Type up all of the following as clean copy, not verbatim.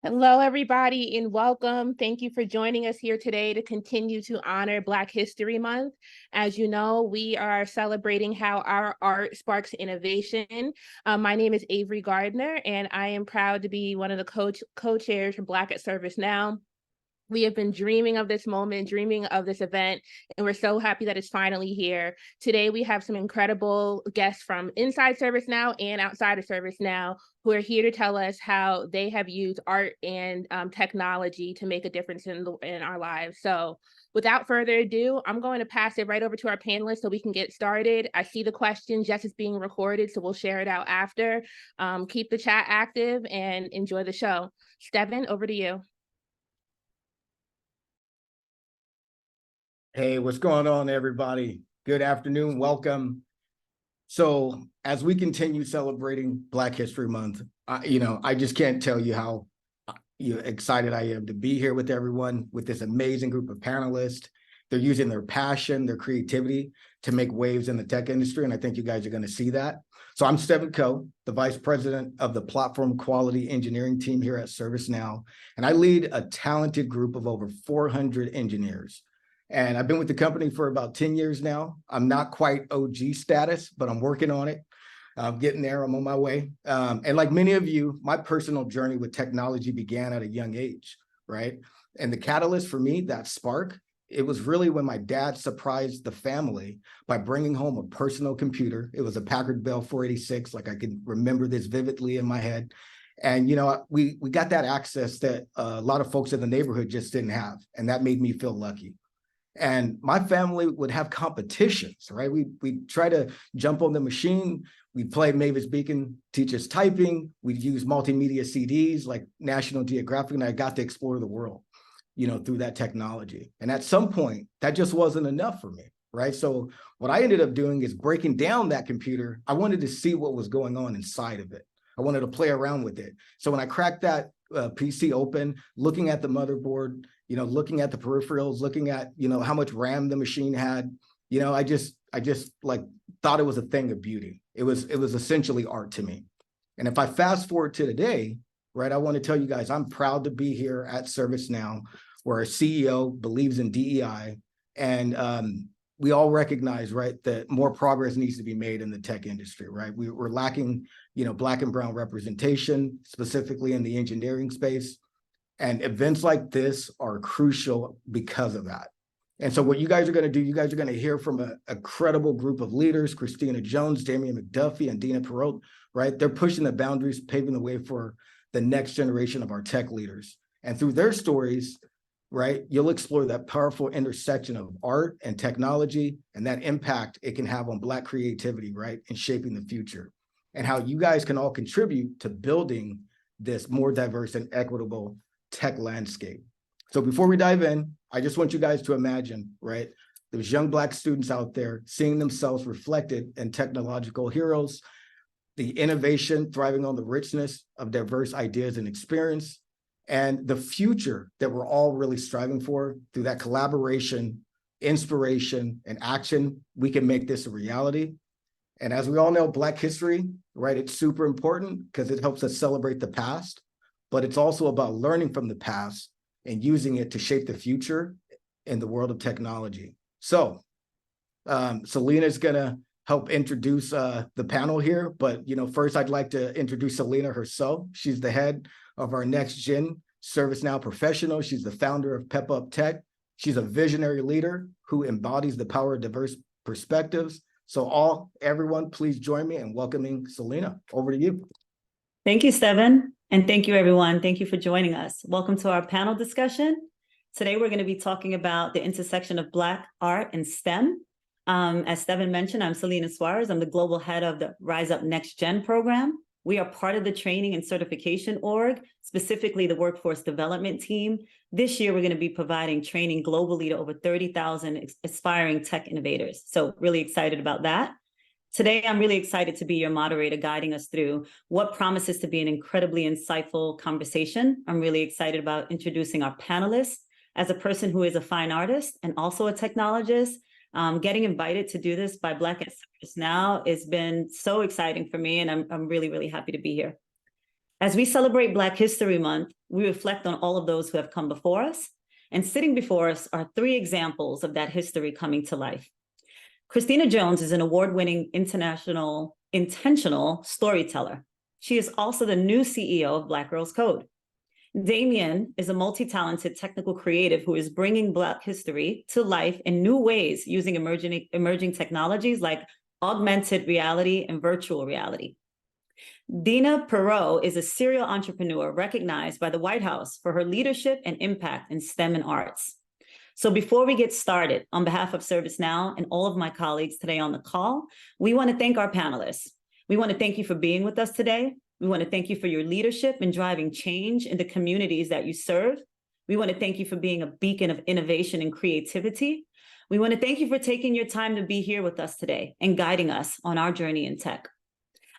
Hello, everybody, and welcome. Thank you for joining us here today to continue to honor Black History Month. As you know, we are celebrating how our art sparks innovation. My name is Avery Gardner, and I am proud to be one of the co-chairs for Black at ServiceNow. We have been dreaming of this moment, dreaming of this event, and we're so happy that it's finally here. Today, we have some incredible guests from inside ServiceNow and outside of ServiceNow who are here to tell us how they have used art and technology to make a difference in our lives. So without further ado, I'm going to pass it right over to our panelists so we can get started. I see the questions just as being recorded, so we'll share it out after. Keep the chat active and enjoy the show. Steven, over to you. Hey, what's going on, everybody? Good afternoon, welcome. So as we continue celebrating Black History Month, I just can't tell you how excited I am to be here with everyone, with this amazing group of panelists. They're using their passion, their creativity to make waves in the tech industry, and I think you guys are going to see that. So I'm Steven Coe, the Vice President of the Platform Quality Engineering team here at ServiceNow, and I lead a talented group of over 400 engineers. And I've been with the company for about 10 years now. I'm not quite OG status, but I'm working on it. I'm getting there, I'm on my way. And like many of you, my personal journey with technology began at a young age, right? And the catalyst for me, that spark, it was really when my dad surprised the family by bringing home a personal computer. It was a Packard Bell 486, like I can remember this vividly in my head. And we got that access that a lot of folks in the neighborhood just didn't have. And that made me feel lucky. And my family would have competitions, right? We'd try to jump on the machine. We'd play Mavis Beacon, teach us typing. We'd use multimedia CDs like National Geographic, and I got to explore the world, through that technology. And at some point, that just wasn't enough for me, right? So what I ended up doing is breaking down that computer. I wanted to see what was going on inside of it. I wanted to play around with it. So when I cracked that PC open, looking at the motherboard, looking at the peripherals, looking at, how much RAM the machine had, I just like thought it was a thing of beauty. It was essentially art to me. And if I fast forward to today, right, I want to tell you guys, I'm proud to be here at ServiceNow, where our CEO believes in DEI. And we all recognize, right, that more progress needs to be made in the tech industry, right? We're lacking, Black and brown representation, specifically in the engineering space. And events like this are crucial because of that. And so what you guys are going to do, you guys are going to hear from a credible group of leaders, Cristina Jones, Damien McDuffie, and Deena Pierott, right? They're pushing the boundaries, paving the way for the next generation of our tech leaders. And through their stories, right, you'll explore that powerful intersection of art and technology and that impact it can have on Black creativity, right, and shaping the future, and how you guys can all contribute to building this more diverse and equitable tech landscape. So before we dive in, I just want you guys to imagine, right, those young Black students out there seeing themselves reflected in technological heroes, the innovation thriving on the richness of diverse ideas and experience, and the future that we're all really striving for. Through that collaboration, inspiration, and action, we can make this a reality. And as we all know, Black history, right, it's super important because it helps us celebrate the past, but it's also about learning from the past and using it to shape the future in the world of technology. So Selina is gonna help introduce the panel here, but first I'd like to introduce Selina herself. She's the head of our NextGen ServiceNow professional. She's the founder of Pep Up Tech. She's a visionary leader who embodies the power of diverse perspectives. So everyone, please join me in welcoming Selina. Over to you. Thank you, Steven. And thank you, everyone. Thank you for joining us. Welcome to our panel discussion. Today, we're going to be talking about the intersection of Black art and STEM. As Steven mentioned, I'm Selina Suarez. I'm the global head of the Rise Up NextGen program. We are part of the training and certification org, specifically the workforce development team. This year, we're going to be providing training globally to over 30,000 aspiring tech innovators. So really excited about that. Today, I'm really excited to be your moderator, guiding us through what promises to be an incredibly insightful conversation. I'm really excited about introducing our panelists. As a person who is a fine artist and also a technologist, getting invited to do this by Black at ServiceNow has been so exciting for me, and I'm really, really happy to be here. As we celebrate Black History Month, we reflect on all of those who have come before us, and sitting before us are 3 examples of that history coming to life. Cristina Jones is an award-winning intentional storyteller. She is also the new CEO of Black Girls Code. Damien is a multi-talented technical creative who is bringing Black history to life in new ways using emerging technologies like augmented reality and virtual reality. Deena Pierott is a serial entrepreneur recognized by the White House for her leadership and impact in STEM and arts. So before we get started, on behalf of ServiceNow and all of my colleagues today on the call, we want to thank our panelists. We want to thank you for being with us today. We want to thank you for your leadership in driving change in the communities that you serve. We want to thank you for being a beacon of innovation and creativity. We want to thank you for taking your time to be here with us today and guiding us on our journey in tech.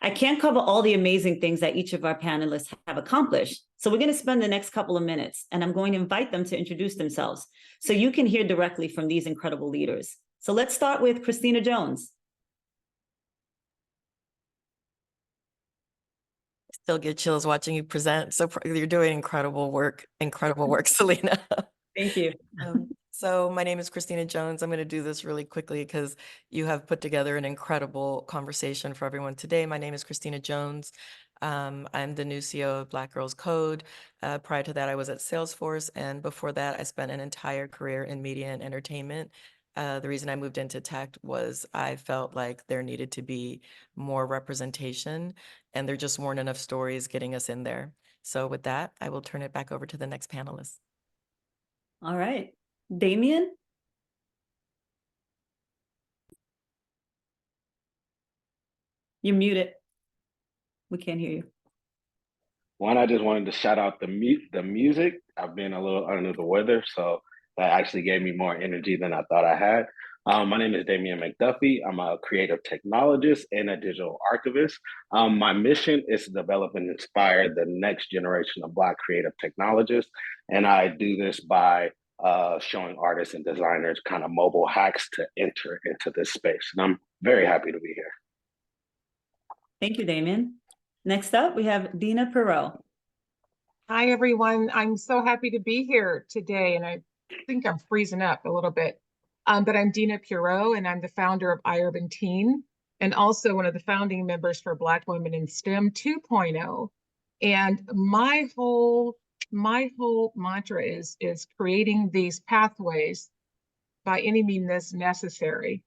I can't cover all the amazing things that each of our panelists have accomplished, so we're going to spend the next couple of minutes, and I'm going to invite them to introduce themselves so you can hear directly from these incredible leaders. So let's start with Cristina Jones. Still get chills watching you present. So you're doing incredible work, Selina. Thank you. So my name is Cristina Jones. I'm going to do this really quickly because you have put together an incredible conversation for everyone today. My name is Cristina Jones. I'm the new CEO of Black Girls Code. Prior to that, I was at Salesforce. And before that, I spent an entire career in media and entertainment. The reason I moved into tech was I felt like there needed to be more representation, and there just weren't enough stories getting us in there. So with that, I will turn it back over to the next panelist. All right. Damien? You're muted. We can't hear you. One, I just wanted to shout out the music. I've been a little under the weather, so that actually gave me more energy than I thought I had. My name is Damien McDuffie. I'm a creative technologist and a digital archivist. My mission is to develop and inspire the next generation of Black creative technologists. And I do this by showing artists and designers kind of mobile hacks to enter into this space. And I'm very happy to be here. Thank you, Damien. Next up, we have Deena Pierott. Hi, everyone. I'm so happy to be here today, and I think I'm freezing up a little bit. But I'm Deena Pierott, and I'm the founder of iUrban Teen, and also one of the founding members for Black Women in STEM 2.0. And my whole mantra is creating these pathways by any means necessary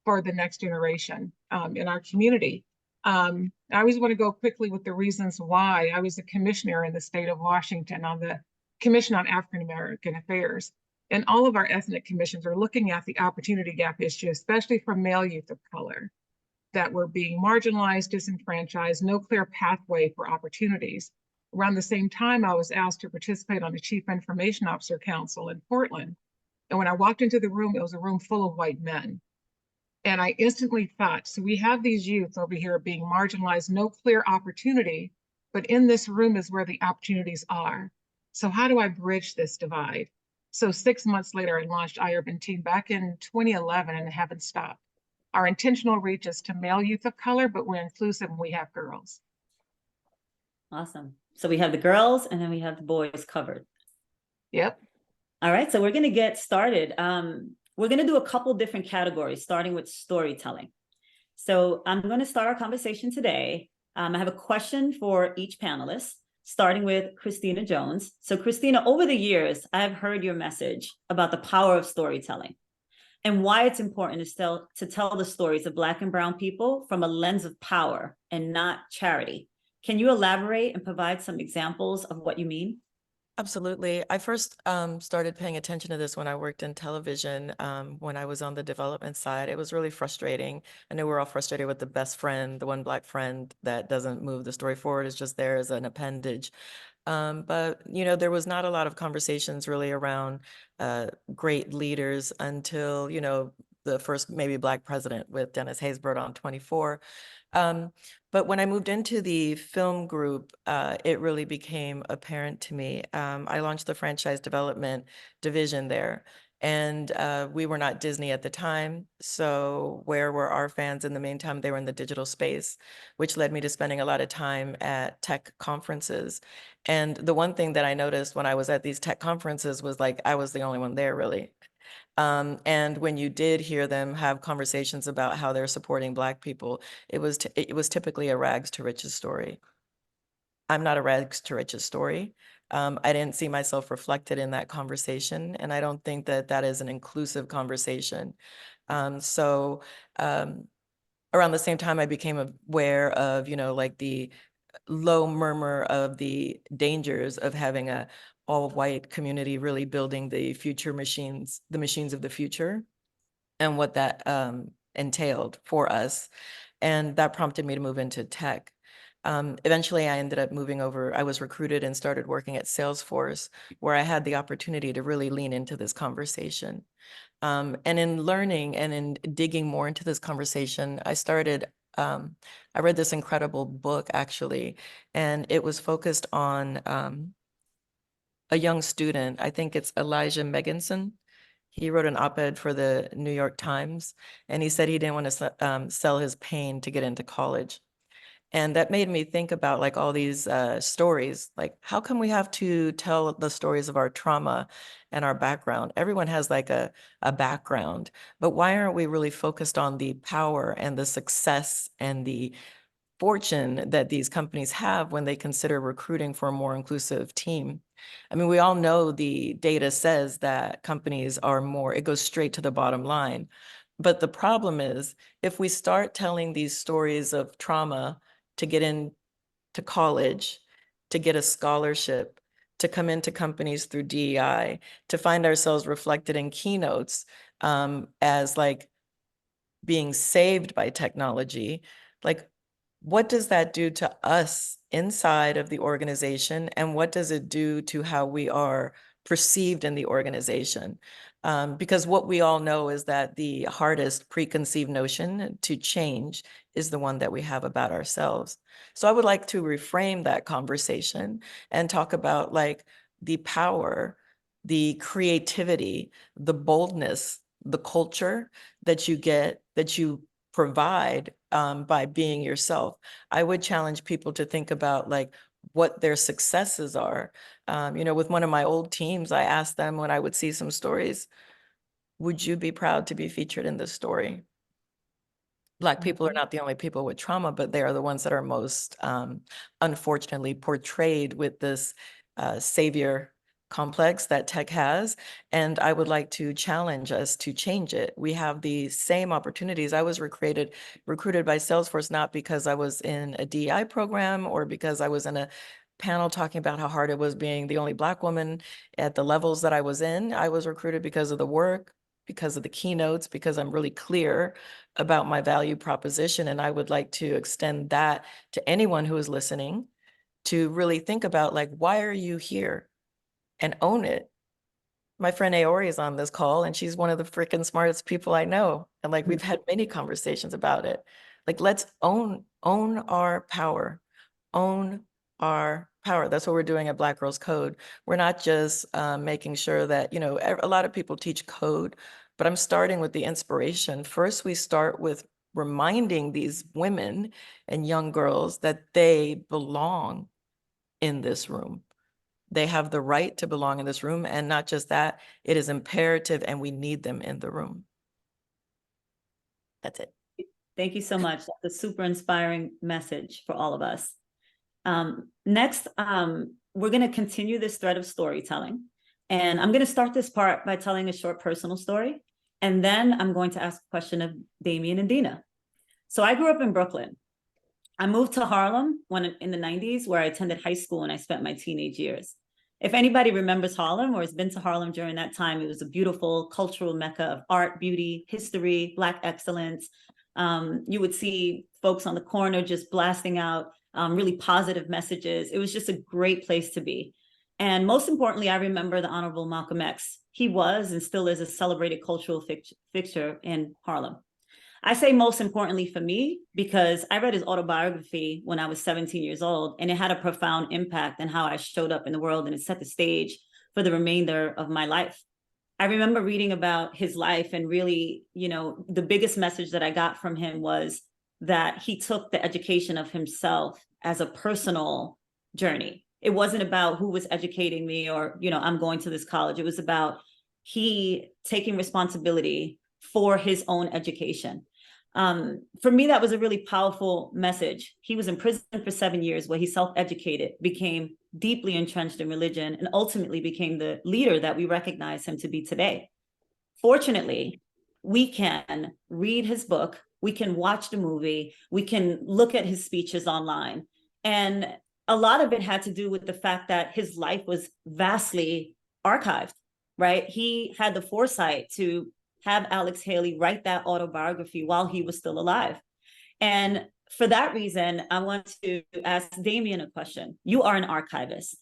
for the next generation in our community. I always want to go quickly with the reasons why. I was a commissioner in the state of Washington on the Commission on African American Affairs. And all of our ethnic commissions are looking at the opportunity gap issue, especially for male youth of color, that were being marginalized, disenfranchised, no clear pathway for opportunities. Around the same time, I was asked to participate on the Chief Information Officer Council in Portland. And when I walked into the room, it was a room full of white men. And I instantly thought, so we have these youth over here being marginalized, no clear opportunity, but in this room is where the opportunities are. So how do I bridge this divide? So 6 months later, I launched iUrban Teen back in 2011 and haven't stopped. Our intentional reach is to male youth of color, but we're inclusive and we have girls. Awesome. So we have the girls and then we have the boys covered. Yep. All right, so we're going to get started. We're going to do a couple different categories, starting with storytelling. So I'm going to start our conversation today. I have a question for each panelist, starting with Cristina Jones. So Cristina, over the years, I've heard your message about the power of storytelling and why it's important to tell the stories of Black and Brown people from a lens of power and not charity. Can you elaborate and provide some examples of what you mean? Absolutely. I first started paying attention to this when I worked in television, when I was on the development side. It was really frustrating. I know we're all frustrated with the best friend, the one Black friend that doesn't move the story forward, is just there as an appendage. But, you know, there was not a lot of conversations really around great leaders until, you know, the first maybe Black president with Dennis Haysbert on 24. But when I moved into the film group, it really became apparent to me. I launched the franchise development division there. And we were not Disney at the time. So where were our fans in the meantime? They were in the digital space, which led me to spending a lot of time at tech conferences. And the one thing that I noticed when I was at these tech conferences was like, I was the only one there really. And when you did hear them have conversations about how they're supporting Black people, it was typically a rags to riches story. I'm not a rags to riches story. I didn't see myself reflected in that conversation, and I don't think that that is an inclusive conversation. So around the same time, I became aware of, like the low murmur of the dangers of having a all-white community really building the future machines, the machines of the future, and what that entailed for us. And that prompted me to move into tech. Eventually, I ended up moving over. I was recruited and started working at Salesforce, where I had the opportunity to really lean into this conversation. And in learning and in digging more into this conversation, I read this incredible book, actually, and it was focused on a young student. I think it's Elijah Megginson. He wrote an op-ed for the New York Times, and he said he didn't want to sell his pain to get into college. And that made me think about like all these stories, like how come we have to tell the stories of our trauma and our background? Everyone has like a background, but why aren't we really focused on the power and the success and the fortune that these companies have when they consider recruiting for a more inclusive team? I mean, we all know the data says that companies are more, it goes straight to the bottom line. But the problem is, if we start telling these stories of trauma to get into college, to get a scholarship, to come into companies through DEI, to find ourselves reflected in keynotes as like being saved by technology, like what does that do to us inside of the organization? And what does it do to how we are perceived in the organization? Because what we all know is that the hardest preconceived notion to change is the one that we have about ourselves. So I would like to reframe that conversation and talk about like the power, the creativity, the boldness, the culture that you get, that you provide by being yourself. I would challenge people to think about like what their successes are. With one of my old teams, I asked them when I would see some stories, would you be proud to be featured in this story? Black people are not the only people with trauma, but they are the ones that are most unfortunately portrayed with this savior complex that tech has. And I would like to challenge us to change it. We have the same opportunities. I was recruited by Salesforce, not because I was in a DEI program or because I was in a panel talking about how hard it was being the only Black woman at the levels that I was in. I was recruited because of the work, because of the keynotes, because I'm really clear about my value proposition. And I would like to extend that to anyone who is listening to really think about like, why are you here? And own it. My friend Aori is on this call and she's one of the freaking smartest people I know. And like, we've had many conversations about it. Like, let's own our power, own our power. That's what we're doing at Black Girls Code. We're not just making sure that, a lot of people teach code, but I'm starting with the inspiration. First, we start with reminding these women and young girls that they belong in this room. They have the right to belong in this room. And not just that, it is imperative and we need them in the room. That's it. Thank you so much. That's a super inspiring message for all of us. Next, we're going to continue this thread of storytelling. And I'm going to start this part by telling a short personal story. And then I'm going to ask a question of Damien and Deena. So I grew up in Brooklyn. I moved to Harlem in the 90s, where I attended high school and I spent my teenage years. If anybody remembers Harlem or has been to Harlem during that time, it was a beautiful cultural mecca of art, beauty, history, Black excellence. You would see folks on the corner just blasting out really positive messages. It was just a great place to be. And most importantly, I remember the Honorable Malcolm X. He was and still is a celebrated cultural fixture in Harlem. I say most importantly for me, because I read his autobiography when I was 17 years old, and it had a profound impact on how I showed up in the world, and it set the stage for the remainder of my life. I remember reading about his life, and really, you know, the biggest message that I got from him was that he took the education of himself as a personal journey. It wasn't about who was educating me or, you know, I'm going to this college. It was about he taking responsibility for his own education. For me, that was a really powerful message. He was in prison for 7 years where he self-educated, became deeply entrenched in religion, and ultimately became the leader that we recognize him to be today. Fortunately, we can read his book, we can watch the movie, we can look at his speeches online. And a lot of it had to do with the fact that his life was vastly archived, right? He had the foresight to have Alex Haley write that autobiography while he was still alive. And for that reason, I want to ask Damien a question. You are an archivist.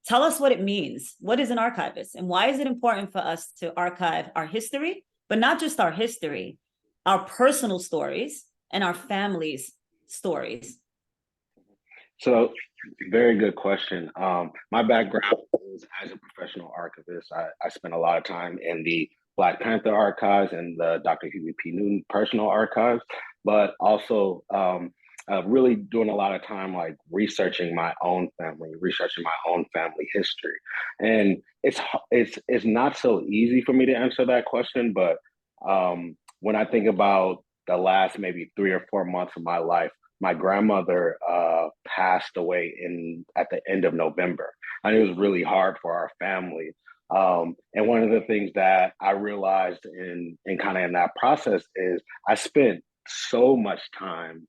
Tell us what it means. What is an archivist? And why is it important for us to archive our history, but not just our history, our personal stories and our families' stories? So, very good question. My background is as a professional archivist. I spent a lot of time in the Black Panther archives and the Dr. Huey P. Newton personal archives, but also really doing a lot of time like researching my own family, researching my own family history. And it's not so easy for me to answer that question, but when I think about the last maybe 3 or 4 months of my life, my grandmother passed away at the end of November, and it was really hard for our family. And one of the things that I realized in kind of in that process is I spent so much time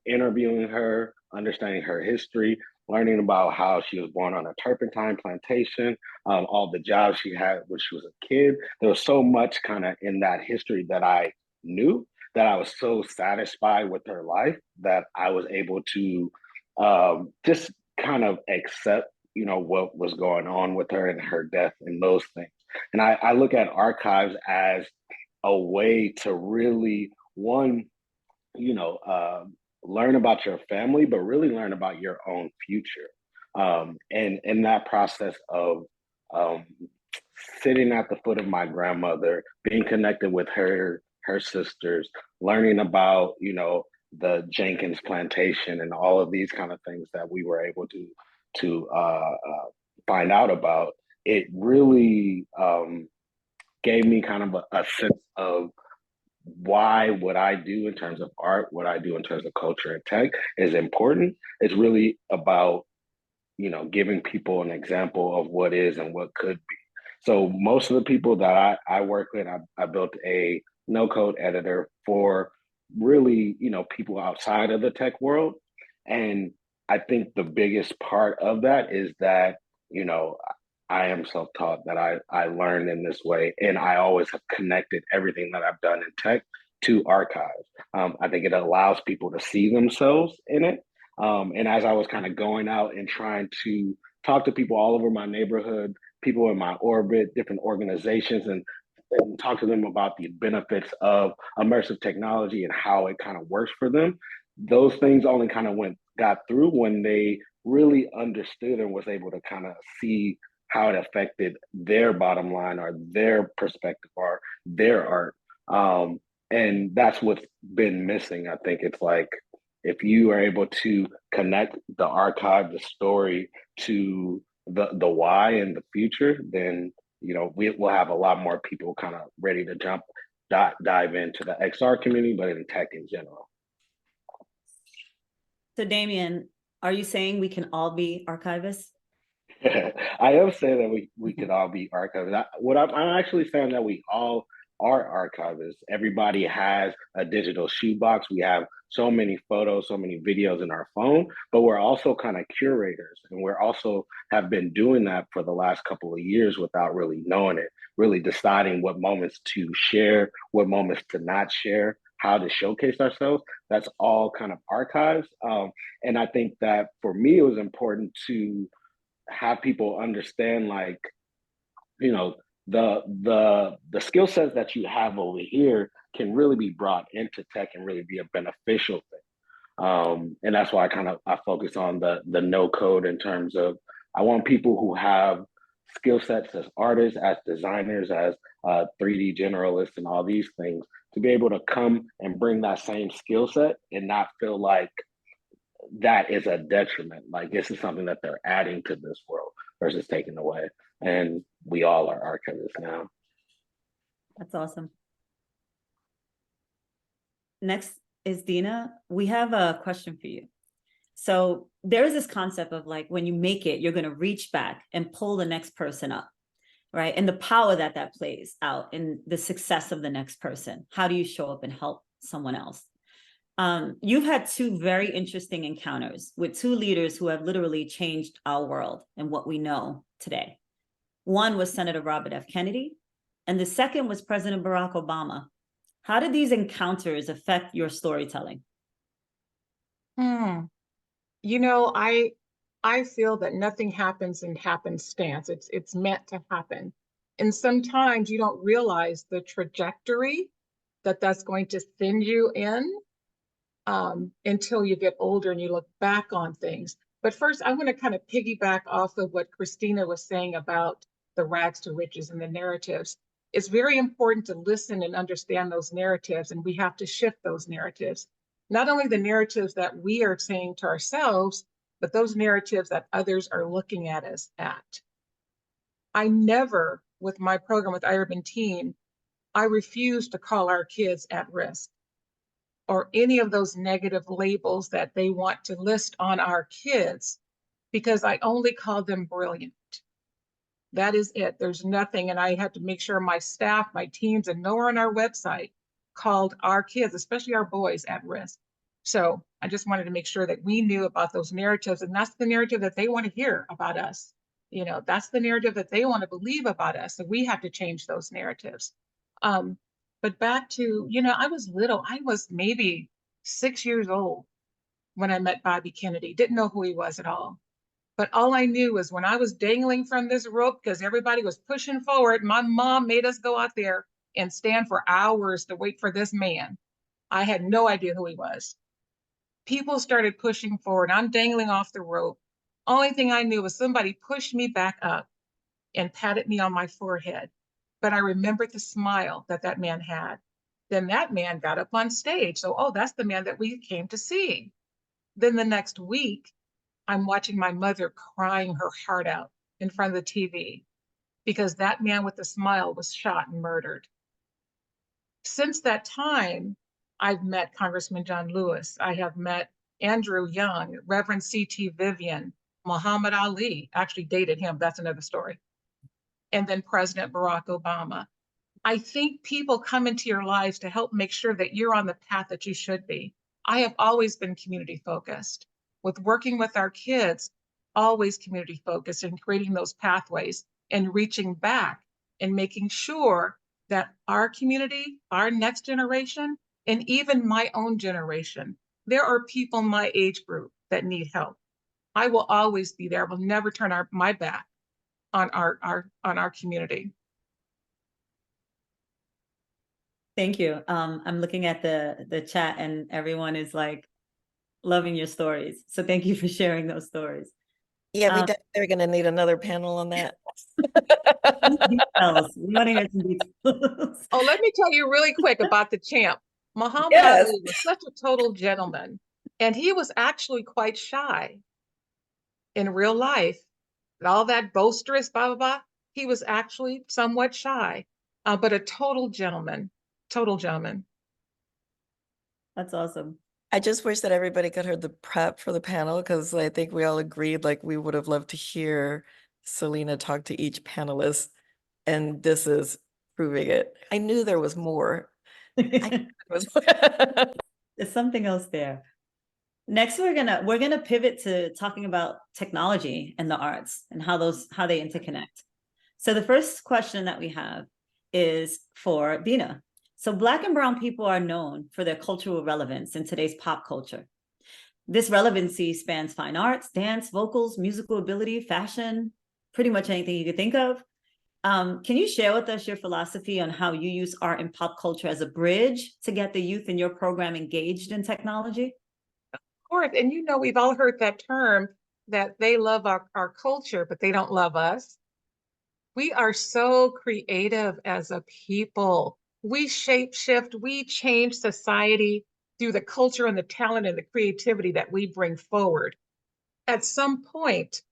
interviewing her, understanding her history, learning about how she was born on a turpentine plantation, all the jobs she had when she was a kid. There was so much kind of in that history that I knew, that I was so satisfied with her life that I was able to just kind of accept, you know, what was going on with her and her death and those things. And I look at archives as a way to really, one, you know, learn about your family, but really learn about your own future. And in that process of sitting at the foot of my grandmother, being connected with her sisters, learning about, you know, the Jenkins plantation and all of these kind of things that we were able to find out about, it really gave me kind of a sense of why what I do in terms of art, what I do in terms of culture and tech is important. It's really about, you know, giving people an example of what is and what could be. So most of the people that I work with, I built a no-code editor for really, you know, people outside of the tech world. And I think the biggest part of that is that, you know, I am self-taught, that I learned in this way. And I always have connected everything that I've done in tech to archives. I think it allows people to see themselves in it. And as I was kind of going out and trying to talk to people all over my neighborhood, people in my orbit, different organizations, and talk to them about the benefits of immersive technology and how it kind of works for them, those things only kind of got through when they really understood and was able to kind of see how it affected their bottom line or their perspective or their art. And that's what's been missing. I think it's like, if you are able to connect the archive, the story to the why and the future, then, you know, we'll have a lot more people kind of ready to dive into the XR community, but in tech in general. So Damien, are you saying we can all be archivists? I am saying that we could all be archivists. I'm actually saying that we all are archivists. Everybody has a digital shoebox. We have so many photos, so many videos in our phone, but we're also kind of curators. And we're also have been doing that for the last couple of years without really knowing it, really deciding what moments to share, what moments to not share, how to showcase ourselves. That's all kind of archives. And I think that for me, it was important to have people understand, like, you know, the skill sets that you have over here can really be brought into tech and really be a beneficial thing. And that's why I focus on the no code, in terms of I want people who have skill sets as artists, as designers, as 3D generalists, and all these things, to be able to come and bring that same skill set and not feel like that is a detriment. Like this is something that they're adding to this world versus taking away. And we all are archivists now. That's awesome. Next is Deena. We have a question for you. So there is this concept of like, when you make it, you're going to reach back and pull the next person up, right? And the power that that plays out in the success of the next person. How do you show up and help someone else? You've had two very interesting encounters with two leaders who have literally changed our world and what we know today. One was Senator Robert F. Kennedy, and the second was President Barack Obama. How did these encounters affect your storytelling? You know, I feel that nothing happens in happenstance. It's meant to happen. And sometimes you don't realize the trajectory that that's going to send you in until you get older and you look back on things. But first, I want to kind of piggyback off of what Cristina was saying about the rags to riches and the narratives. It's very important to listen and understand those narratives, and we have to shift those narratives. Not only the narratives that we are saying to ourselves, but those narratives that others are looking at us at. I never, with my program with iUrban Teen, I refuse to call our kids at risk or any of those negative labels that they want to list on our kids, because I only call them brilliant. That is it. There's nothing. And I have to make sure my staff, my teams, and nowhere on our website called our kids, especially our boys, at risk. So I just wanted to make sure that we knew about those narratives, and that's the narrative that they want to hear about us. You know, that's the narrative that they want to believe about us. So we have to change those narratives. But back to, you know, I was little. I was maybe 6 years old when I met Bobby Kennedy. Didn't know who he was at all. But all I knew was when I was dangling from this rope, because everybody was pushing forward, my mom made us go out there and stand for hours to wait for this man. I had no idea who he was. People started pushing forward. I'm dangling off the rope. Only thing I knew was somebody pushed me back up and patted me on my forehead. But I remembered the smile that that man had. Then that man got up on stage. So, oh, that's the man that we came to see. Then the next week, I'm watching my mother crying her heart out in front of the TV because that man with the smile was shot and murdered. Since that time, I've met Congressman John Lewis. I have met Andrew Young, Reverend C.T. Vivian, Muhammad Ali, actually dated him. That's another story. And then President Barack Obama. I think people come into your lives to help make sure that you're on the path that you should be. I have always been community focused. With working with our kids, always community focused and creating those pathways and reaching back and making sure that our community, our next generation, and even my own generation, there are people in my age group that need help. I will always be there. I will never turn my back on our community. Thank you. I'm looking at the chat and everyone is like loving your stories. So thank you for sharing those stories. Yeah, we definitely are going to need another panel on that. Details. We want to hear some details. Oh, let me tell you really quick about the champ. Muhammad Yes. Ali was such a total gentleman, and he was actually quite shy in real life. All that boisterous, blah, blah, blah. He was actually somewhat shy, but a total gentleman, total gentleman. That's awesome. I just wish that everybody could hear the prep for the panel, because I think we all agreed like we would have loved to hear Selina talk to each panelist, and this is proving it. I knew there was more. There's something else there. Next, we're gonna pivot to talking about technology and the arts and how they interconnect. So the first question that we have is for Deena. So Black and Brown people are known for their cultural relevance in today's pop culture. This relevancy spans fine arts, dance, vocals, musical ability, fashion, pretty much anything you could think of. Can you share with us your philosophy on how you use art and pop culture as a bridge to get the youth in your program engaged in technology? Of course, and you know, we've all heard that term that they love our culture, but they don't love us. We are so creative as a people. We shapeshift, we change society through the culture and the talent and the creativity that we bring forward. At some point,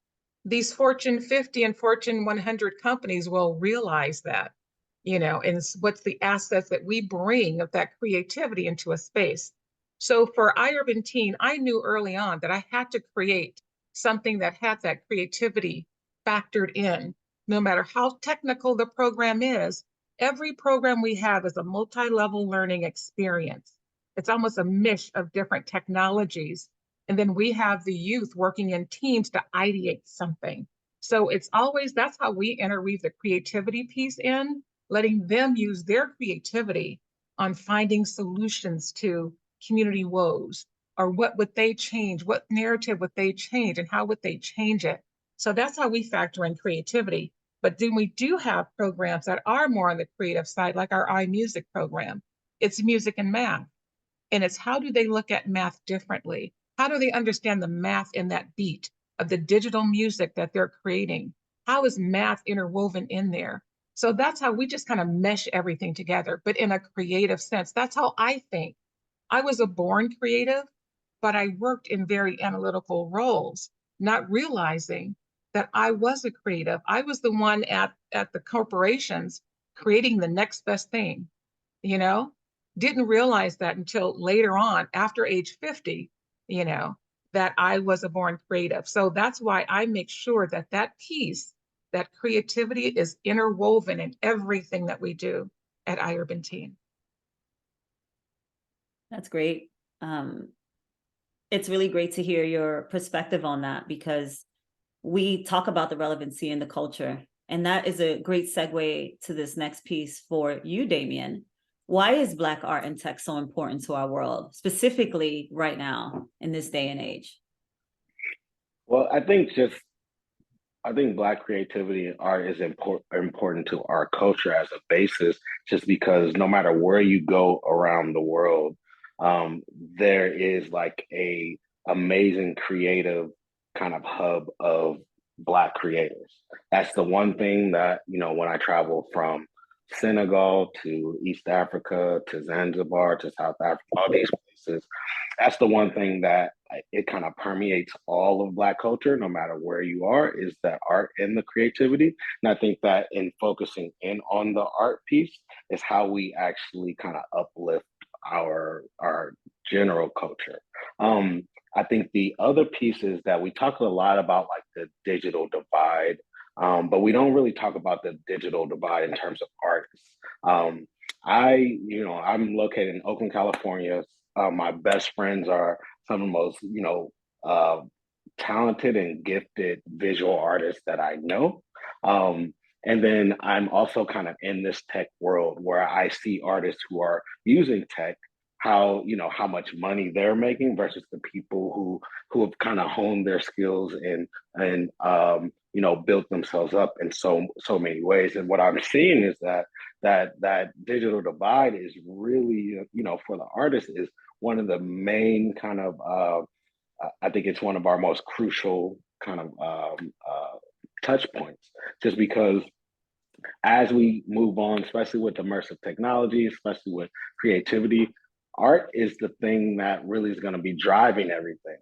these Fortune 50 and Fortune 100 companies will realize that, and what's the assets that we bring of that creativity into a space. So for iUrban Teen, I knew early on that I had to create something that had that creativity factored in. No matter how technical the program is, every program we have is a multi-level learning experience. It's almost a mish of different technologies. And then we have the youth working in teams to ideate something. So it's always, that's how we interweave the creativity piece in, letting them use their creativity on finding solutions to community woes, or what would they change? What narrative would they change and how would they change it? So that's how we factor in creativity. But then we do have programs that are more on the creative side, like our iMusic program. It's music and math. And it's how do they look at math differently? How do they understand the math in that beat of the digital music that they're creating? How is math interwoven in there? So that's how we just kind of mesh everything together, but in a creative sense. That's how I think. I was a born creative, but I worked in very analytical roles, not realizing that I was a creative. I was the one at the corporations creating the next best thing, you know? Didn't realize that until later on, after age 50, you know, that I was a born creative. So that's why I make sure that that piece, that creativity is interwoven in everything that we do at iUrban Teen. That's great. It's really great to hear your perspective on that, because we talk about the relevancy in the culture. And that is a great segue to this next piece for you, Damien. Why is Black art and tech so important to our world, specifically right now in this day and age? Well, I think Black creativity and art is important to our culture as a basis, just because no matter where you go around the world, there is like a amazing creative kind of hub of Black creators. That's the one thing that, when I travel from Senegal to East Africa to Zanzibar to South Africa, all these places, that's the one thing that it kind of permeates all of Black culture, no matter where you are, is that art and the creativity. And I think that in focusing in on the art piece is how we actually kind of uplift our general culture. I think the other piece is that we talk a lot about like the digital divide, but we don't really talk about the digital divide in terms of artists. I'm located in Oakland, California. My best friends are some of the most, talented and gifted visual artists that I know. And then I'm also kind of in this tech world where I see artists who are using tech, how much money they're making versus the people who have kind of honed their skills and built themselves up in so many ways. And what I'm seeing is that digital divide is really, for the artist, is one of the main kind of I think it's one of our most crucial kind of touch points, just because as we move on, especially with immersive technology, especially with creativity, art is the thing that really is going to be driving everything.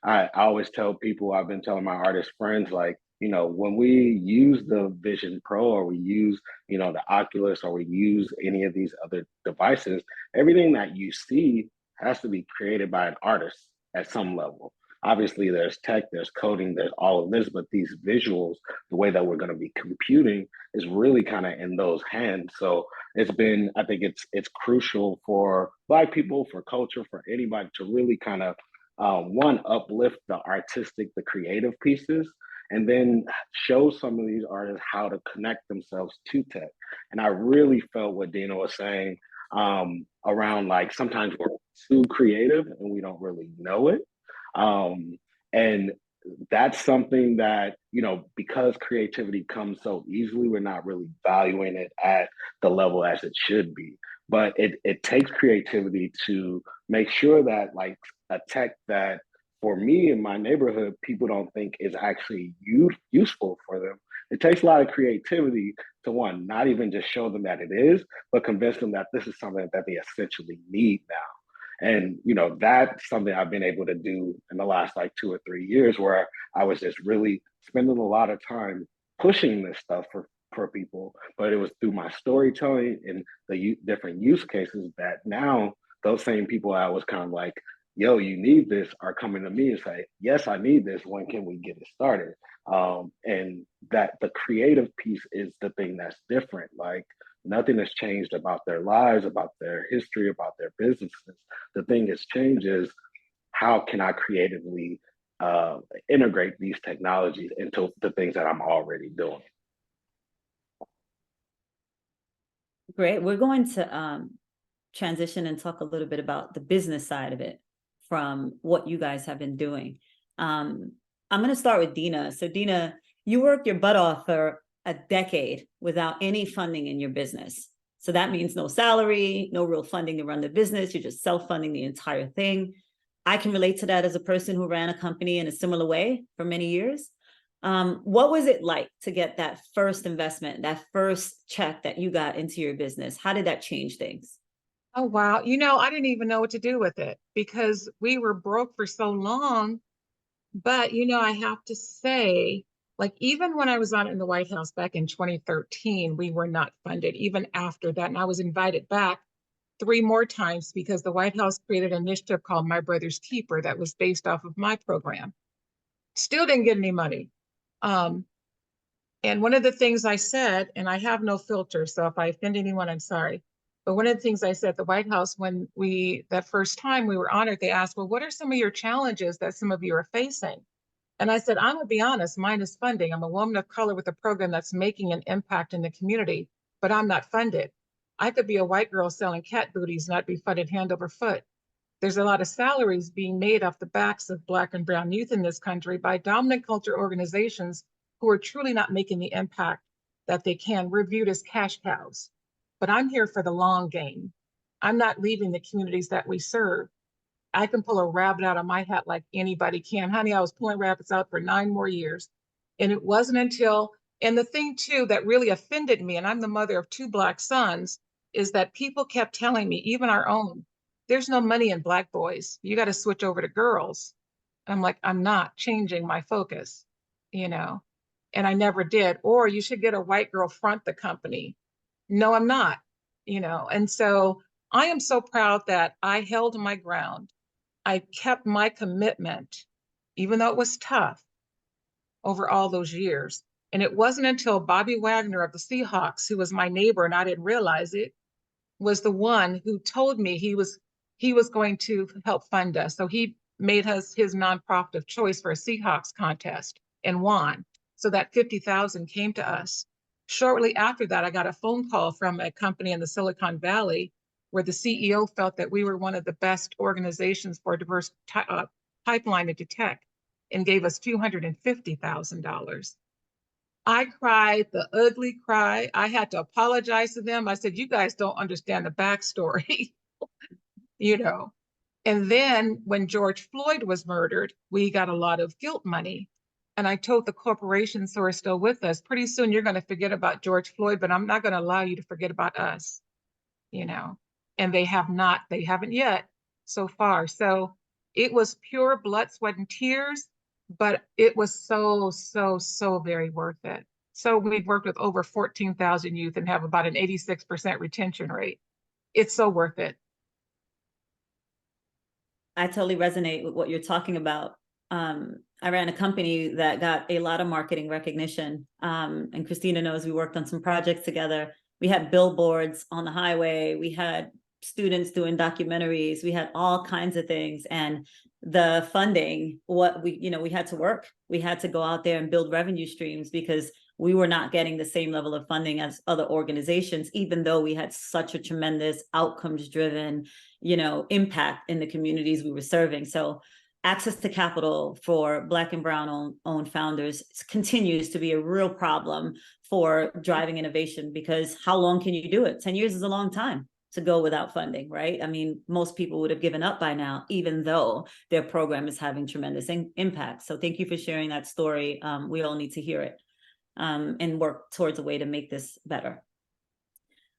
I always tell people, I've been telling my artist friends, like, when we use the Vision Pro, or we use, the Oculus, or we use any of these other devices, everything that you see has to be created by an artist at some level. Obviously, there's tech, there's coding, there's all of this, but these visuals, the way that we're going to be computing is really kind of in those hands. So I think it's crucial for Black people, for culture, for anybody to really kind of, one, uplift the artistic, the creative pieces, and then show some of these artists how to connect themselves to tech. And I really felt what Deena was saying around, like, sometimes we're too creative and we don't really know it. And that's something that, because creativity comes so easily, we're not really valuing it at the level as it should be. But it takes creativity to make sure that, like, a tech that, for me in my neighborhood, people don't think is actually useful for them, It takes a lot of creativity to, one, not even just show them that it is, but convince them that this is something that they essentially need now. And, you know, that's something I've been able to do in the last like 2 or 3 years, where I was just really spending a lot of time pushing this stuff for people, but it was through my storytelling and the different use cases that now those same people I was kind of like, yo, you need this, are coming to me and say, yes, I need this. When can we get it started? And that the creative piece is the thing that's different. Like, nothing has changed about their lives, about their history, about their businesses. The thing that's changed is, how can I creatively integrate these technologies into the things that I'm already doing? Great. We're going to transition and talk a little bit about the business side of it from what you guys have been doing. I'm going to start with Deena. So Deena, you worked your butt off for a decade without any funding in your business. So that means no salary, no real funding to run the business. You're just self-funding the entire thing. I can relate to that as a person who ran a company in a similar way for many years. What was it like to get that first investment, that first check that you got into your business? How did that change things? Oh, wow. You know, I didn't even know what to do with it because we were broke for so long. But, you know, I have to say, like, even when I was on in the White House back in 2013, we were not funded, even after that. And I was invited back 3 more times because the White House created an initiative called My Brother's Keeper that was based off of my program. Still didn't get any money. And one of the things I said, and I have no filter, so if I offend anyone, I'm sorry. But one of the things I said at the White House when that first time we were honored, they asked, well, what are some of your challenges that some of you are facing? And I said, I'm gonna be honest, mine is funding. I'm a woman of color with a program that's making an impact in the community, but I'm not funded. I could be a white girl selling cat booties, not be funded hand over foot. There's a lot of salaries being made off the backs of Black and brown youth in this country by dominant culture organizations who are truly not making the impact that they can. We're viewed as cash cows. But I'm here for the long game. I'm not leaving the communities that we serve. I can pull a rabbit out of my hat like anybody can. Honey, I was pulling rabbits out for 9 more years. And it wasn't until, and the thing too that really offended me, and I'm the mother of 2 Black sons, is that people kept telling me, even our own, there's no money in Black boys. You got to switch over to girls. I'm like, I'm not changing my focus, you know, and I never did. Or you should get a white girl front the company. No, I'm not, you know. And so I am so proud that I held my ground. I kept my commitment, even though it was tough over all those years. And it wasn't until Bobby Wagner of the Seahawks, who was my neighbor, and I didn't realize it, was the one who told me he was going to help fund us. So he made us his nonprofit of choice for a Seahawks contest and won. So that 50,000 came to us. Shortly after that, I got a phone call from a company in the Silicon Valley where the CEO felt that we were one of the best organizations for a diverse pipeline into tech and gave us $250,000. I cried the ugly cry. I had to apologize to them. I said, you guys don't understand the backstory, you know. And then when George Floyd was murdered, we got a lot of guilt money. And I told the corporations who are still with us, pretty soon you're going to forget about George Floyd, but I'm not going to allow you to forget about us, you know. And they haven't yet so far. So it was pure blood, sweat, and tears, but it was so, so, so very worth it. So we've worked with over 14,000 youth and have about an 86% retention rate. It's so worth it. I totally resonate with what you're talking about. I ran a company that got a lot of marketing recognition. And Cristina knows we worked on some projects together. We had billboards on the highway. We had students doing documentaries. We had all kinds of things. And the funding, we had to work. We had to go out there and build revenue streams because we were not getting the same level of funding as other organizations, even though we had such a tremendous outcomes-driven, impact in the communities we were serving. So access to capital for Black and brown owned founders continues to be a real problem for driving innovation, because how long can you do it? 10 years is a long time to go without funding, right? I mean, most people would have given up by now, even though their program is having tremendous impact. So thank you for sharing that story. We all need to hear it. and work towards a way to make this better.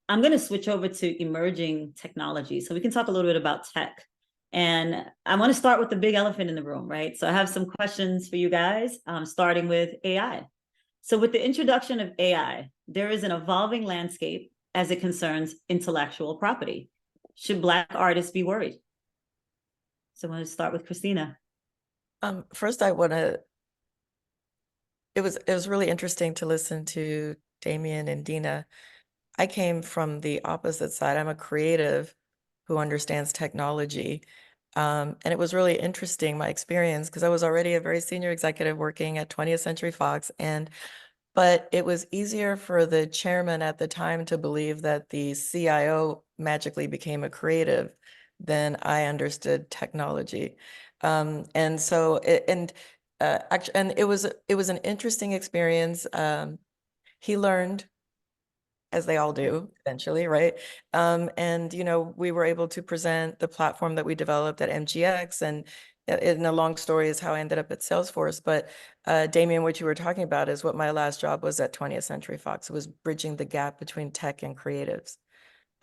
I'm going to switch over to emerging technology so we can talk a little bit about tech. And I want to start with the big elephant in the room, right? So I have some questions for you guys, starting with AI. So with the introduction of AI, there is an evolving landscape as it concerns intellectual property. Should Black artists be worried? So I'm going to start with Cristina. First, it was really interesting to listen to Damien and Deena. I came from the opposite side. I'm a creative who understands technology. And it was really interesting, my experience, because I was already a very senior executive working at 20th Century Fox. But it was easier for the chairman at the time to believe that the CIO magically became a creative than I understood technology. And so, and it was an interesting experience. He learned, as they all do eventually, right? And, we were able to present the platform that we developed at MGX, and in a long story is how I ended up at Salesforce. But Damien, what you were talking about is what my last job was at 20th Century Fox. It was bridging the gap between tech and creatives.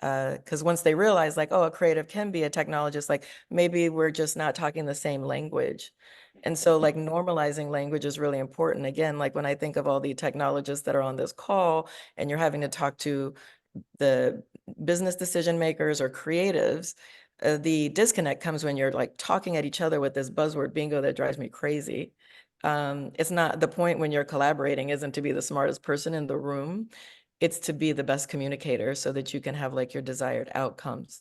Because once they realized, like, oh, a creative can be a technologist, like maybe we're just not talking the same language. And so like normalizing language is really important. Again, like when I think of all the technologists that are on this call and you're having to talk to the business decision makers or creatives, the disconnect comes when you're like talking at each other with this buzzword bingo that drives me crazy. It's not the point when you're collaborating isn't to be the smartest person in the room. It's to be the best communicator so that you can have like your desired outcomes.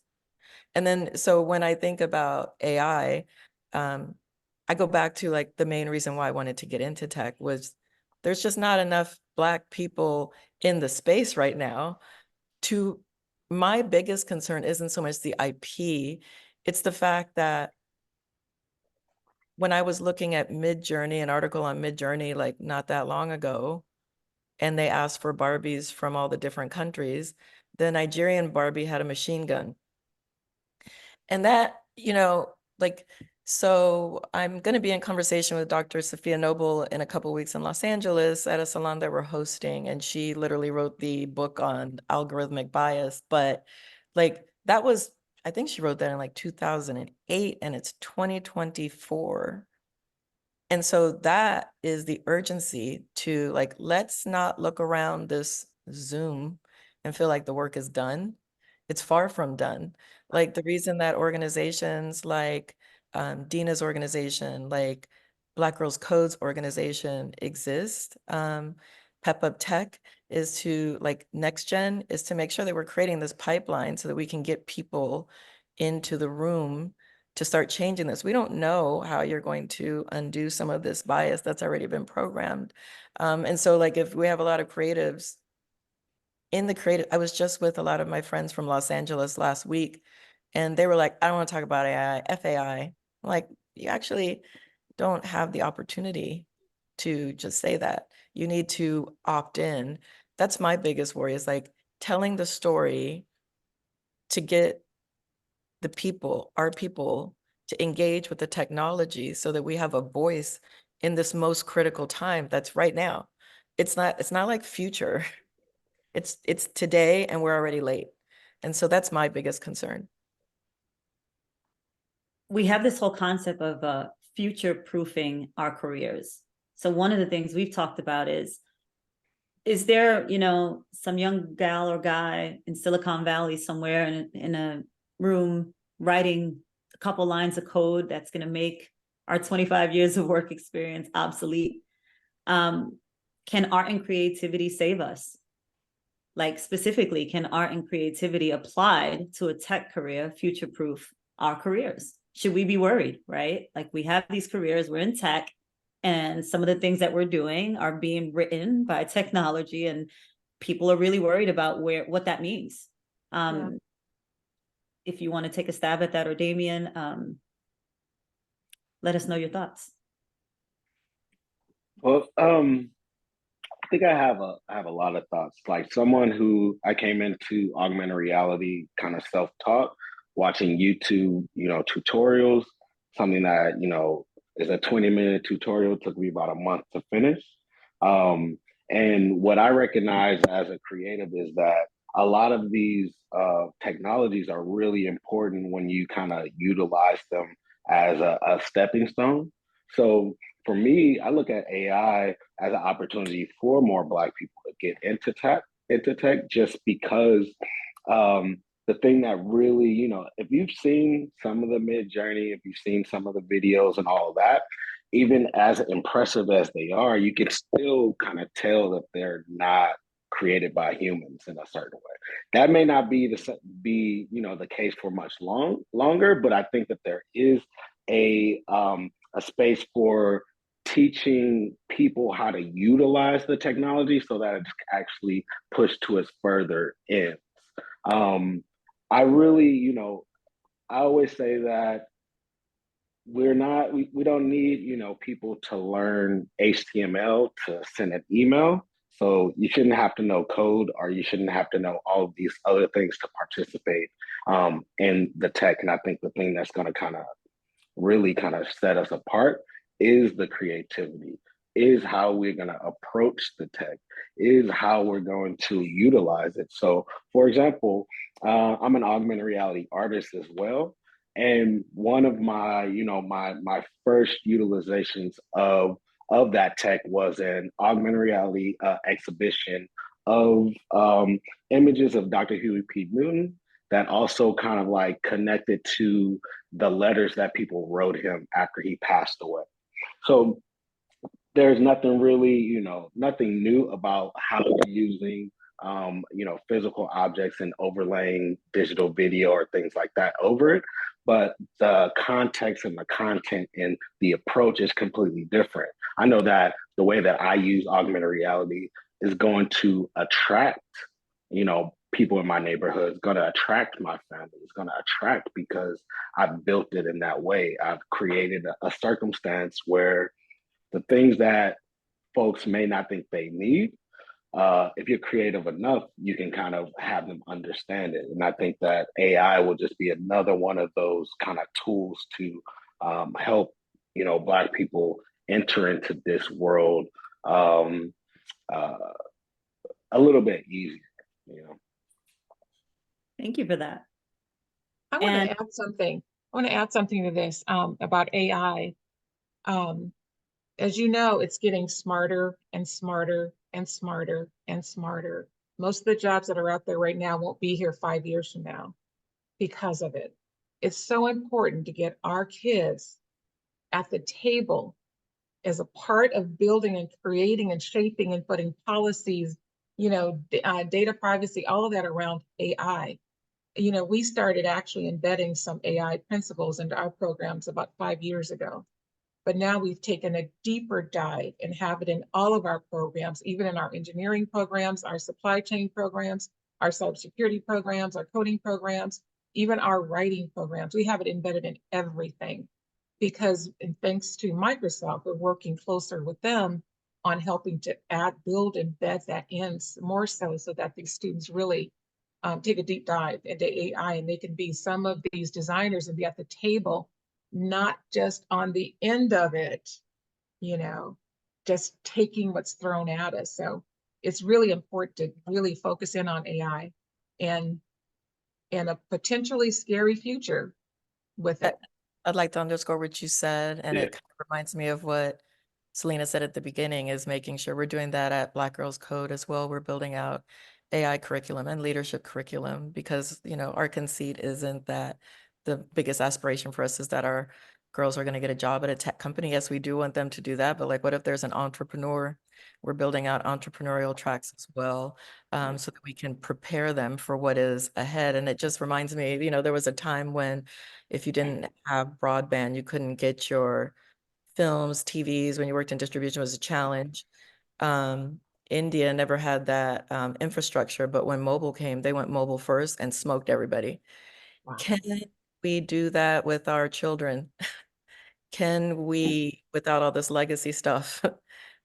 And then, so when I think about AI, I go back to like the main reason why I wanted to get into tech was there's just not enough Black people in the space right now. My biggest concern isn't so much the IP, it's the fact that when I was looking at Midjourney, an article on Midjourney, like not that long ago, and they asked for Barbies from all the different countries, the Nigerian Barbie had a machine gun. And that, like, so I'm going to be in conversation with Dr. Sophia Noble in a couple of weeks in Los Angeles at a salon that we're hosting. And she literally wrote the book on algorithmic bias. But like that was, I think she wrote that in like 2008 and it's 2024. And so that is the urgency to like, let's not look around this Zoom and feel like the work is done. It's far from done. Like the reason that organizations like Deena's organization, like Black Girls Code's organization exist, Pep Up Tech is to like NextGen is to make sure that we're creating this pipeline so that we can get people into the room to start changing this. We don't know how you're going to undo some of this bias that's already been programmed. And so like if we have a lot of creatives in the creative, I was just with a lot of my friends from Los Angeles last week, and they were like, I don't want to talk about AI, FAI. I'm like, you actually don't have the opportunity to just say that. You need to opt in. That's my biggest worry is like telling the story to get the people, our people, to engage with the technology so that we have a voice in this most critical time that's right now. It's not like future. It's today and we're already late. And so that's my biggest concern. We have this whole concept of future-proofing our careers. So one of the things we've talked about is there, some young gal or guy in Silicon Valley somewhere in a room writing a couple lines of code that's going to make our 25 years of work experience obsolete? Can art and creativity save us? Like specifically, can art and creativity applied to a tech career future-proof our careers? Should we be worried, right? Like we have these careers, we're in tech, and some of the things that we're doing are being written by technology, and people are really worried about what that means. If you want to take a stab at that, or Damien, let us know your thoughts. Well, I think I have a lot of thoughts. Like someone who I came into augmented reality kind of self-taught, watching YouTube, tutorials, something that, is a 20-minute tutorial, took me about a month to finish. And what I recognize as a creative is that a lot of these technologies are really important when you kind of utilize them as a stepping stone. So for me, I look at AI as an opportunity for more Black people to get into tech just because the thing that really, if you've seen some of the mid journey, if you've seen some of the videos and all of that, even as impressive as they are, you can still kind of tell that they're not created by humans in a certain way. That may not be the case for much longer, but I think that there is a space for teaching people how to utilize the technology so that it's actually pushed to its further ends. I really, I always say that we don't need, people to learn HTML to send an email. So you shouldn't have to know code, or you shouldn't have to know all of these other things to participate in the tech. And I think the thing that's going to really set us apart is the creativity, is how we're going to approach the tech, is how we're going to utilize it. So, for example, I'm an augmented reality artist as well. And one of my, my first utilizations of that tech was an augmented reality exhibition of images of Dr. Huey P. Newton that also kind of like connected to the letters that people wrote him after he passed away. So there's nothing really, nothing new about how we're using, physical objects and overlaying digital video or things like that over it. But the context and the content and the approach is completely different. I know that the way that I use augmented reality is going to attract, people in my neighborhood, is going to attract my family, it's going to attract because I've built it in that way. I've created a circumstance where the things that folks may not think they need, if you're creative enough, you can kind of have them understand it. And I think that AI will just be another one of those kind of tools to help, Black people enter into this world a little bit easier, Thank you for that. I want to add something. I want to add something to this about AI. As you know, it's getting smarter and smarter and smarter and smarter. Most of the jobs that are out there right now won't be here 5 years from now because of it. It's so important to get our kids at the table as a part of building and creating and shaping and putting policies, data privacy, all of that around AI. We started actually embedding some AI principles into our programs about 5 years ago. But now we've taken a deeper dive and have it in all of our programs, even in our engineering programs, our supply chain programs, our cybersecurity programs, our coding programs, even our writing programs. We have it embedded in everything because, and thanks to Microsoft, we're working closer with them on helping to build, embed that in more so that these students really take a deep dive into AI and they can be some of these designers and be at the table, not just on the end of it, just taking what's thrown at us. So it's really important to really focus in on AI and a potentially scary future with it. I'd like to underscore what you said, and Yeah. it kind of reminds me of what Selina said at the beginning, is making sure we're doing that at Black Girls Code as well. We're building out AI curriculum and leadership curriculum because, our conceit isn't that the biggest aspiration for us is that our girls are going to get a job at a tech company. Yes, we do want them to do that, but like, what if there's an entrepreneur? We're building out entrepreneurial tracks as well, so that we can prepare them for what is ahead. And it just reminds me, there was a time when if you didn't have broadband, you couldn't get your films, TVs. When you worked in distribution, was a challenge. India never had that infrastructure, but when mobile came, they went mobile first and smoked everybody. Wow. Can we do that with our children? Can we, without all this legacy stuff,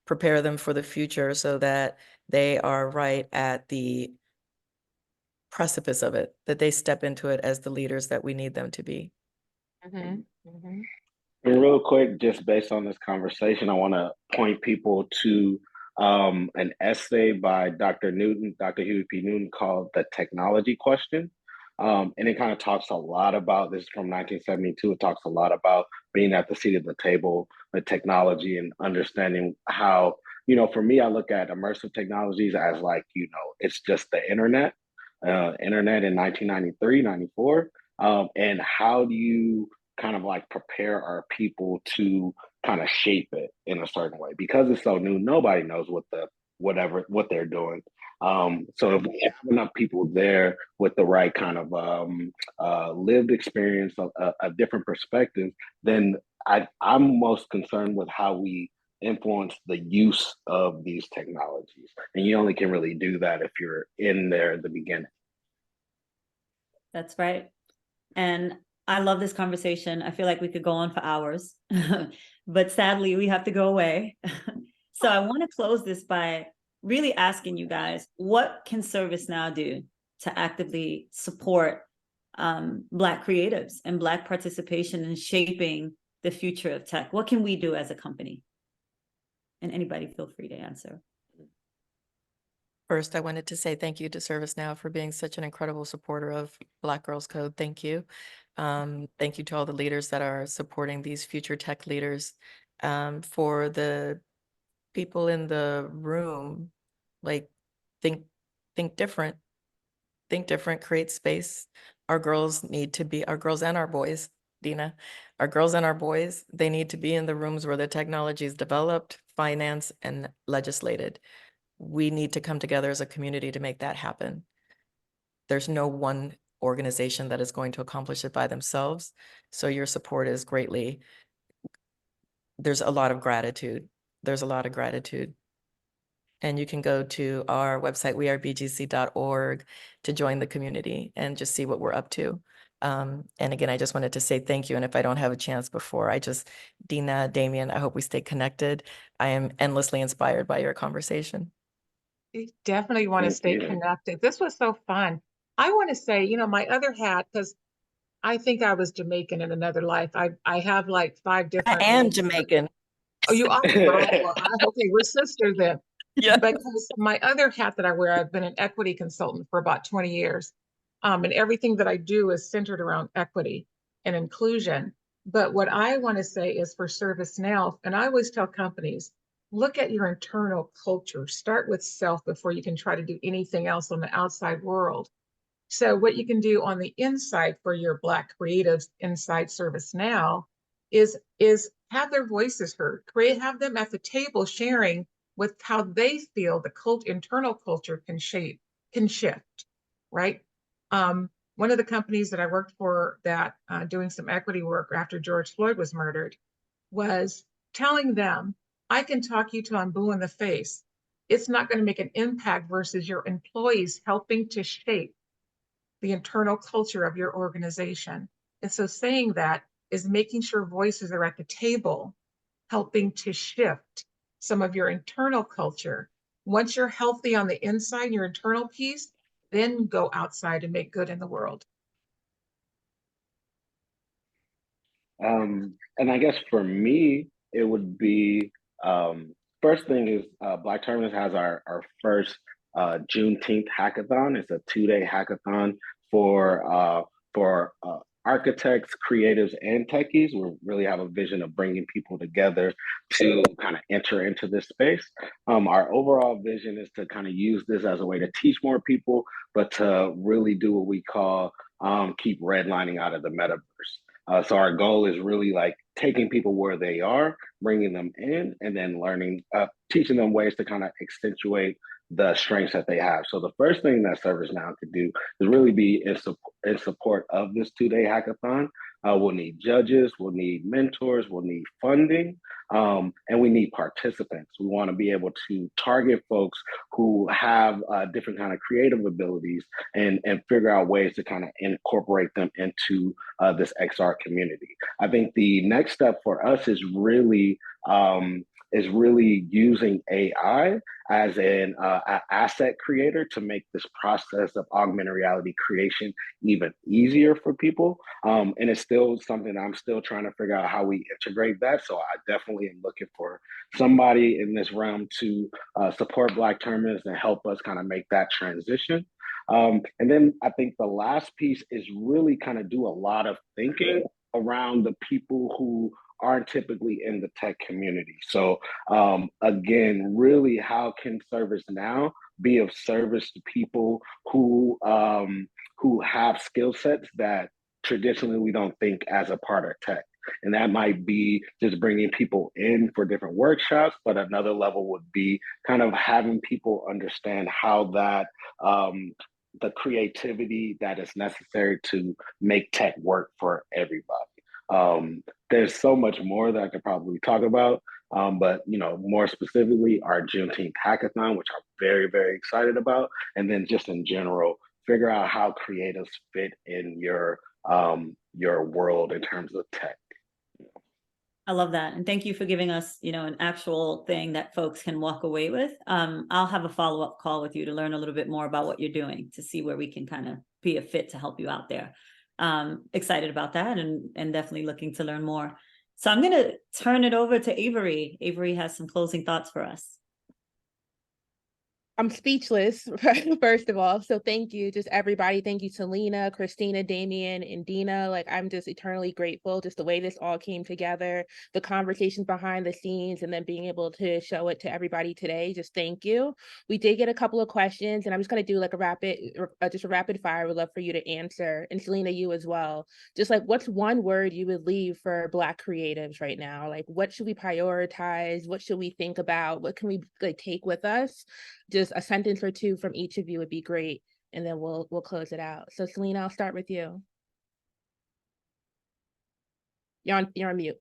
prepare them for the future so that they are right at the precipice of it, that they step into it as the leaders that we need them to be? And real quick, just based on this conversation, I want to point people to an essay by Dr. Newton, Dr. Huey P. Newton, called The Technology Question. And it kind of talks a lot about, this is from 1972, it talks a lot about being at the seat of the table with technology and understanding how, for me, I look at immersive technologies as like, it's just the internet in 1993, 94. And how do you kind of like prepare our people to kind of shape it in a certain way? Because it's so new, nobody knows what they're doing. So if we have enough people there with the right kind of lived experience, a different perspective, then I'm most concerned with how we influence the use of these technologies. And you only can really do that if you're in there at the beginning. That's right. And I love this conversation. I feel like we could go on for hours, but sadly we have to go away. So I want to close this by really asking you guys, what can ServiceNow do to actively support Black creatives and Black participation in shaping the future of tech? What can we do as a company? And anybody feel free to answer. First, I wanted to say thank you to ServiceNow for being such an incredible supporter of Black Girls Code. Thank you. Thank you to all the leaders that are supporting these future tech leaders. For the people in the room, like think different, create space. Our girls and our boys, Deena, our girls and our boys, they need to be in the rooms where the technology is developed, financed, and legislated. We need to come together as a community to make that happen. There's no one organization that is going to accomplish it by themselves. So your support is there's a lot of gratitude. And you can go to our website, wearebgc.org, to join the community and just see what we're up to. And again, I just wanted to say thank you. And if I don't have a chance before, Deena, Damien, I hope we stay connected. I am endlessly inspired by your conversation. You definitely want to Thank stay you. connected. This was so fun. I want to say, my other hat, because I think I was Jamaican in another life. I have like 5 different. I am Jamaican. Oh, you are? Well, okay, we're sisters then. Yeah. Because my other hat that I wear, I've been an equity consultant for about 20 years. And everything that I do is centered around equity and inclusion. But what I want to say is for ServiceNow, and I always tell companies, look at your internal culture. Start with self before you can try to do anything else on the outside world. So what you can do on the inside for your Black creatives inside ServiceNow is have their voices heard. Have them at the table sharing with how they feel the internal culture can shift, right? One of the companies that I worked for that doing some equity work after George Floyd was murdered was telling them, I can talk you till I'm blue in the face. It's not going to make an impact versus your employees helping to shape the internal culture of your organization. And so saying that is making sure voices are at the table, helping to shift some of your internal culture. Once you're healthy on the inside, your internal piece, then go outside and make good in the world. And I guess for me, it would be first thing is Black Terminus has our first Juneteenth hackathon. It's a 2-day hackathon for architects, creatives, and techies. We really have a vision of bringing people together to kind of enter into this space. Our overall vision is to kind of use this as a way to teach more people, but to really do what we call keep redlining out of the metaverse. So our goal is really like taking people where they are, bringing them in, and then teaching them ways to kind of accentuate the strengths that they have. So the first thing that ServiceNow could do is really be in support of this 2-day hackathon. We'll need judges, we'll need mentors, we'll need funding, and we need participants. We want to be able to target folks who have different kind of creative abilities and figure out ways to kind of incorporate them into this XR community. I think the next step for us is really is really using AI as an asset creator to make this process of augmented reality creation even easier for people. And it's still something I'm still trying to figure out how we integrate that. So I definitely am looking for somebody in this realm to support Black Terminus and help us kind of make that transition. And then I think the last piece is really kind of do a lot of thinking around the people who aren't typically in the tech community. So again, really, how can ServiceNow be of service to people who have skill sets that traditionally we don't think as a part of tech? And that might be just bringing people in for different workshops, but another level would be kind of having people understand how that the creativity that is necessary to make tech work for everybody. There's so much more that I could probably talk about, but more specifically, our Juneteenth hackathon, which I'm very, very excited about, and then just in general, figure out how creatives fit in your world in terms of tech. I love that. And thank you for giving us, an actual thing that folks can walk away with. I'll have a follow-up call with you to learn a little bit more about what you're doing, to see where we can kind of be a fit to help you out there. Excited about that and definitely looking to learn more. So I'm going to turn it over to Avery. Avery has some closing thoughts for us. I'm speechless, first of all. So thank you, just everybody. Thank you, Selina, Cristina, Damien, and Deena. Like, I'm just eternally grateful, just the way this all came together, the conversations behind the scenes, and then being able to show it to everybody today. Just thank you. We did get a couple of questions, and I'm just going to do like a rapid fire. I would love for you to answer, and Selina, you as well. Just like, what's one word you would leave for Black creatives right now? Like, what should we prioritize? What should we think about? What can we take with us? Just a sentence or two from each of you would be great, and then we'll close it out. So Selina, I'll start with you. You're on mute.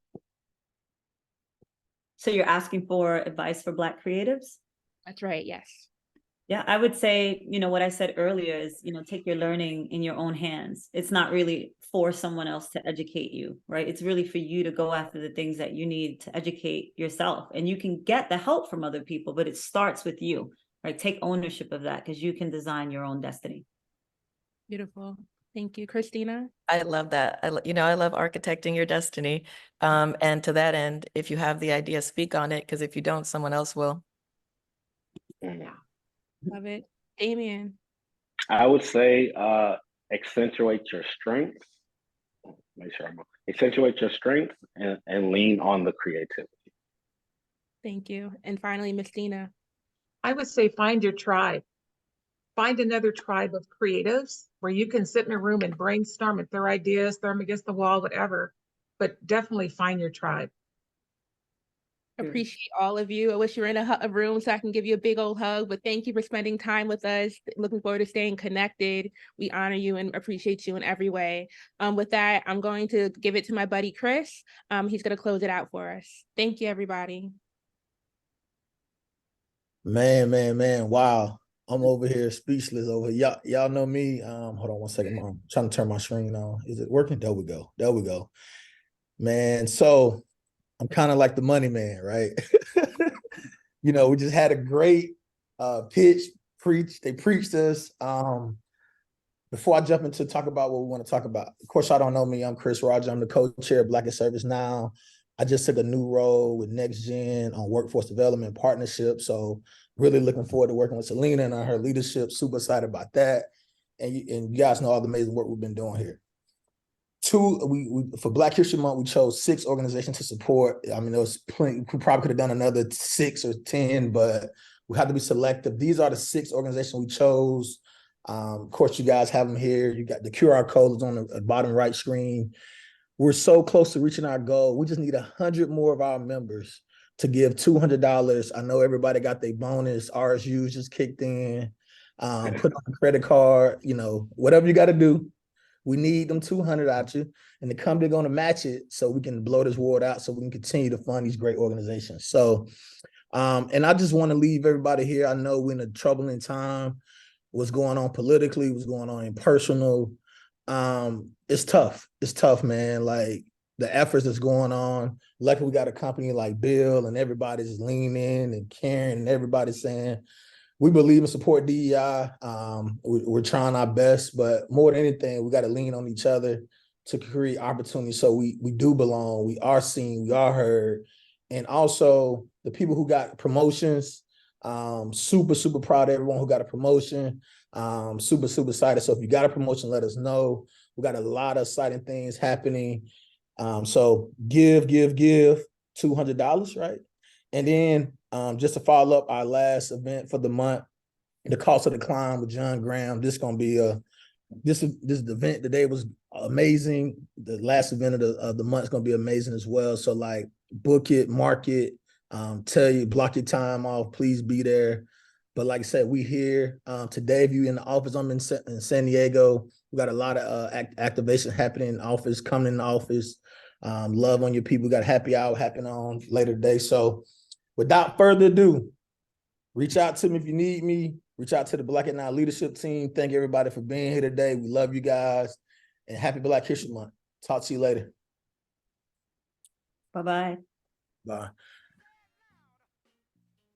So you're asking for advice for Black creatives? That's right, yes. Yeah, I would say, what I said earlier is, take your learning in your own hands. It's not really for someone else to educate you, right? It's really for you to go after the things that you need to educate yourself. And you can get the help from other people, but it starts with you. Right, take ownership of that, because you can design your own destiny. Beautiful. Thank you, Cristina. I love that. I love architecting your destiny. And to that end, if you have the idea, speak on it, because if you don't, someone else will. Yeah, love it. Damien. I would say accentuate your strengths. Make sure accentuate your strengths and lean on the creativity. Thank you. And finally, Miss Deena. I would say find your tribe. Find another tribe of creatives where you can sit in a room and brainstorm and throw ideas, throw them against the wall, whatever. But definitely find your tribe. Appreciate all of you. I wish you were in a room so I can give you a big old hug, but thank you for spending time with us. Looking forward to staying connected. We honor you and appreciate you in every way. With that, I'm going to give it to my buddy, Chris. He's going to close it out for us. Thank you, everybody. Man. Wow. I'm over here speechless over here. Y'all know me. Hold on one second. I'm trying to turn my screen on. Is it working? There we go. Man, so I'm kind of like the money man, right? We just had a great pitch, they preached us. Before I jump into talk about what we want to talk about, of course, y'all don't know me. I'm Chris Roger. I'm the co-chair of Black at ServiceNow. I just took a new role with NextGen on workforce development partnership. So really looking forward to working with Selina and on her leadership. Super excited about that. And you guys know all the amazing work we've been doing here. For Black History Month, we chose 6 organizations to support. I mean, there was plenty. We probably could have done another 6 or 10, but we had to be selective. These are the 6 organizations we chose. Of course, you guys have them here. You got the QR code is on the bottom right screen. We're so close to reaching our goal. We just need 100 more of our members to give $200. I know everybody got their bonus. RSUs just kicked in. Put on a credit card, whatever you got to do. We need them 200 out you, and the company going to match it so we can blow this word out so we can continue to fund these great organizations. So, and I just want to leave everybody here. I know we're in a troubling time. What's going on politically, what's going on in personal. It's tough, man. Like, the efforts that's going on. Luckily, we got a company like Bill and everybody's leaning and caring and everybody's saying, we believe and support DEI. We're trying our best, but more than anything, we got to lean on each other to create opportunities so we do belong, we are seen, we are heard. And also the people who got promotions, super proud of everyone who got a promotion. Super excited. So if you got a promotion, let us know. We got a lot of exciting things happening. So give $200, right? And then just to follow up our last event for the month, the Cost of the Climb with John Graham. This is gonna be this event today was amazing. The last event of the month is gonna be amazing as well. So like book it, mark it, tell you, block your time off, please be there. But like I said, we here today. If you in the office, I'm in San Diego. We got a lot of activation happening in the office, coming in the office. Love on your people. We got happy hour happening on later today. So without further ado, reach out to me if you need me. Reach out to the Black and Now leadership team. Thank everybody for being here today. We love you guys. And happy Black History Month. Talk to you later. Bye-bye. Bye.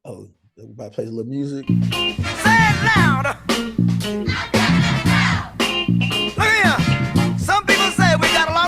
Oh, everybody plays a little music. Say it loud.